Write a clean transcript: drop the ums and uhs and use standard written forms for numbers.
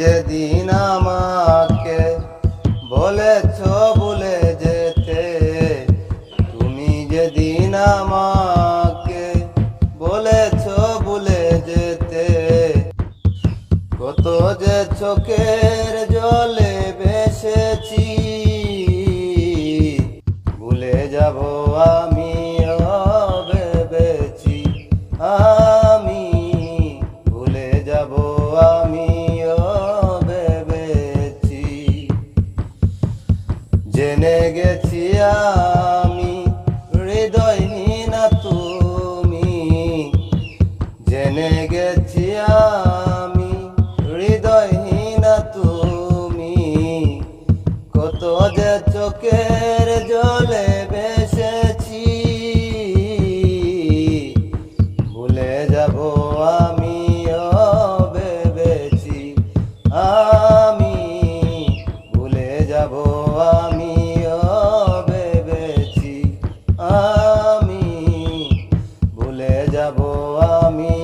যেদিন আমাকে বলেছ ভুলে যেতে, তুমি যেদিন আমাকে বলেছ ভুলে যেতে, কত যে চোখের জলে ভেসেছি, ভুলে যাব আমিও ভেবেছি, আমি ভুলে যাব আমিও ভেবেছি। জেনে গেছি আমি হৃদয়হীন তুমি, জেনে গেছি আমি হৃদয়হীন তুমি, কত যে চোখের জলে ভেসেছি, ভুলে যাব আমিও ভেবেছি, আমি ভুলে যাব আমিও ভেবেছি, আমি ভুলে যাব আমি